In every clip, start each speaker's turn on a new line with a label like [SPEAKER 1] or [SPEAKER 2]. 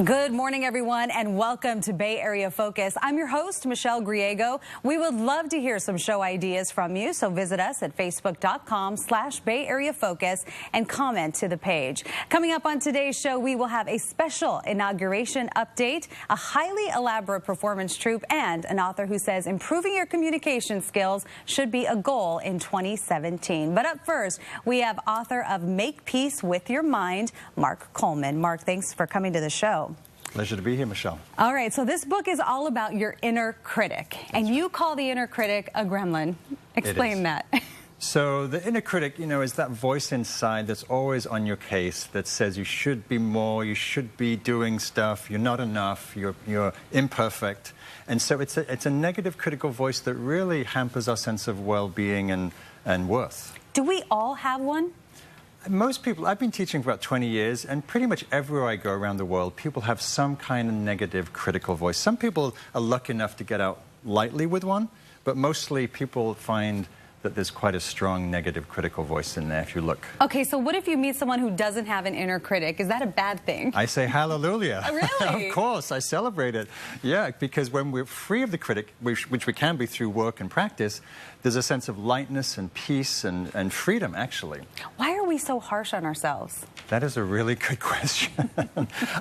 [SPEAKER 1] Good morning, everyone, and welcome to Bay Area Focus. I'm your host, Michelle Griego. We would love to hear some show ideas from you, so visit us at facebook.com/Bay Area Focus and comment to the page. Coming up on today's show, we will have a special inauguration update, a highly elaborate performance troupe, and an author who says improving your communication skills should be a goal in 2017. But up first, we have author of Make Peace with Your Mind, Mark Coleman. Mark, thanks for coming to the show.
[SPEAKER 2] Pleasure to be here, Michelle.
[SPEAKER 1] All right, so this book is all about your inner critic, and you call the inner critic a gremlin. Explain that.
[SPEAKER 2] So the inner critic, is that voice inside that's always on your case that says you should be more, you should be doing stuff, you're not enough, you're imperfect. And so it's a negative critical voice that really hampers our sense of well-being and worth.
[SPEAKER 1] Do we all have one?
[SPEAKER 2] Most people, I've been teaching for about 20 years, and pretty much everywhere I go around the world, people have some kind of negative critical voice. Some people are lucky enough to get out lightly with one, but mostly people find that there's quite a strong negative critical voice in there if you look.
[SPEAKER 1] Okay, so what if you meet someone who doesn't have an inner critic? Is that a bad thing?
[SPEAKER 2] I say hallelujah.
[SPEAKER 1] Really?
[SPEAKER 2] Of course, I celebrate it. Yeah, because when we're free of the critic, which we can be through work and practice, there's a sense of lightness and peace and freedom, actually.
[SPEAKER 1] Why are we so harsh on ourselves?
[SPEAKER 2] That is a really good question.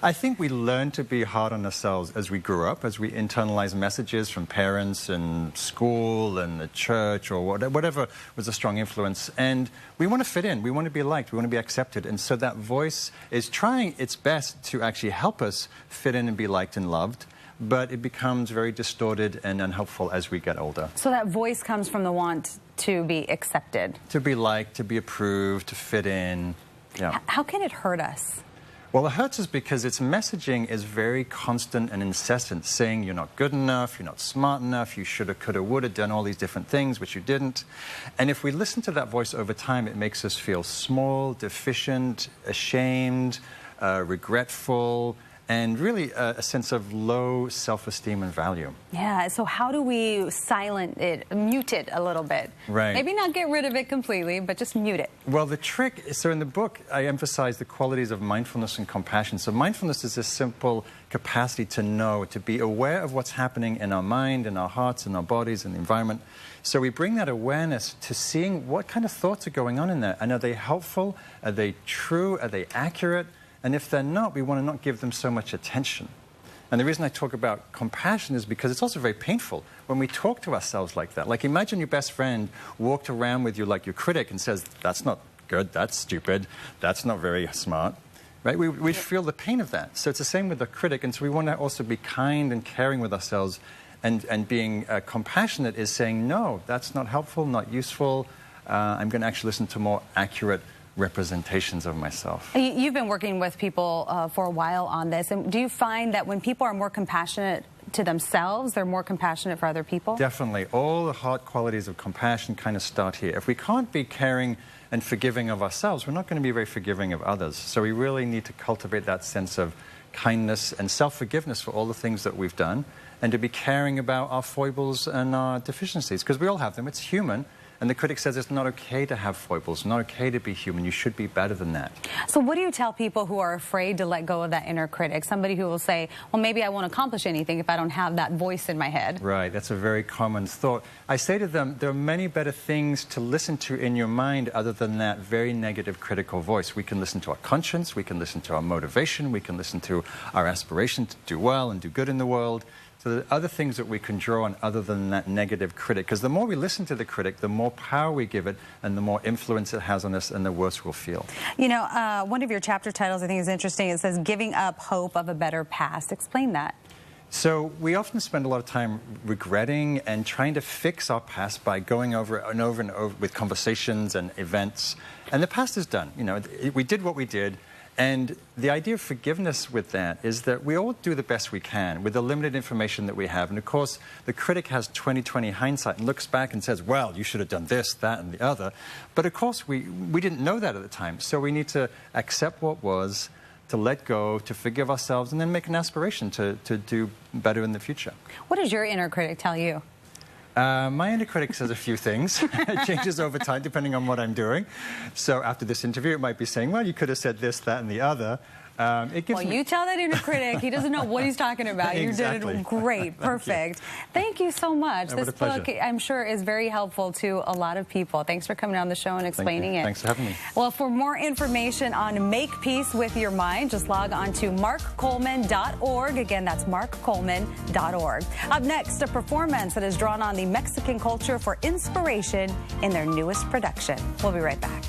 [SPEAKER 2] I think we learn to be hard on ourselves as we grew up, as we internalize messages from parents and school and the church or whatever was a strong influence. And we want to fit in. We want to be liked. We want to be accepted. And so that voice is trying its best to actually help us fit in and be liked and loved. But it becomes very distorted and unhelpful as we get older.
[SPEAKER 1] So that voice comes from the want to be accepted.
[SPEAKER 2] To be liked, to be approved, to fit in. Yeah.
[SPEAKER 1] How can it hurt us?
[SPEAKER 2] Well, it hurts us because its messaging is very constant and incessant, saying you're not good enough, you're not smart enough, you shoulda, coulda, woulda, done all these different things, which you didn't. And if we listen to that voice over time, it makes us feel small, deficient, ashamed, regretful, and really a sense of low self-esteem and value.
[SPEAKER 1] Yeah, so how do we silence it, mute it a little bit?
[SPEAKER 2] Right.
[SPEAKER 1] Maybe not get rid of it completely, but just mute it.
[SPEAKER 2] Well, the trick, so in the book, I emphasize the qualities of mindfulness and compassion. So mindfulness is this simple capacity to know, to be aware of what's happening in our mind, in our hearts, in our bodies, in the environment. So we bring that awareness to seeing what kind of thoughts are going on in there. And are they helpful? Are they true? Are they accurate? And if they're not, we want to not give them so much attention. And the reason I talk about compassion is because it's also very painful when we talk to ourselves like that. Like, imagine your best friend walked around with you like your critic and says, that's not good, that's stupid, that's not very smart. Right? We feel the pain of that. So it's the same with the critic. And so we want to also be kind and caring with ourselves. And being compassionate is saying, no, that's not helpful, not useful. I'm going to actually listen to more accurate representations of myself.
[SPEAKER 1] You've been working with people for a while on this, and do you find that when people are more compassionate to themselves, they're more compassionate for other people?
[SPEAKER 2] Definitely. All the heart qualities of compassion kind of start here. If we can't be caring and forgiving of ourselves, we're not going to be very forgiving of others. So we really need to cultivate that sense of kindness and self-forgiveness for all the things that we've done, and to be caring about our foibles and our deficiencies, because we all have them. It's human. And the critic says it's not okay to have foibles, not okay to be human. You should be better than that.
[SPEAKER 1] So what do you tell people who are afraid to let go of that inner critic? Somebody who will say, well, maybe I won't accomplish anything if I don't have that voice in my head.
[SPEAKER 2] Right, that's a very common thought. I say to them, there are many better things to listen to in your mind other than that very negative critical voice. We can listen to our conscience, we can listen to our motivation, we can listen to our aspiration to do well and do good in the world. So there are other things that we can draw on other than that negative critic. Because the more we listen to the critic, the more power we give it, and the more influence it has on us, and the worse we'll feel.
[SPEAKER 1] You know, one of your chapter titles I think is interesting. It says, Giving Up Hope of a Better Past. Explain that.
[SPEAKER 2] So we often spend a lot of time regretting and trying to fix our past by going over it and over and over with conversations and events. And the past is done. We did what we did. And the idea of forgiveness with that is that we all do the best we can with the limited information that we have. And of course, the critic has 20/20 hindsight and looks back and says, well, you should have done this, that, and the other. But of course, we didn't know that at the time. So we need to accept what was, to let go, to forgive ourselves, and then make an aspiration to do better in the future.
[SPEAKER 1] What does your inner critic tell you?
[SPEAKER 2] My inner critic says a few things. It changes over time depending on what I'm doing. So after this interview, it might be saying, well, you could have said this, that, and the other. It gives
[SPEAKER 1] Well,
[SPEAKER 2] me...
[SPEAKER 1] you tell that inner critic. He doesn't know what he's talking about.
[SPEAKER 2] Exactly.
[SPEAKER 1] You did it great. Perfect. Thank you so much.
[SPEAKER 2] Oh,
[SPEAKER 1] this
[SPEAKER 2] what a pleasure.
[SPEAKER 1] book, I'm sure, is very helpful to a lot of people. Thanks for coming on the show and explaining it.
[SPEAKER 2] Thanks for having me.
[SPEAKER 1] Well, for more information on Make Peace with Your Mind, just log on to markcoleman.org. Again, that's markcoleman.org. Up next, a performance that has drawn on the Mexican culture for inspiration in their newest production. We'll be right back.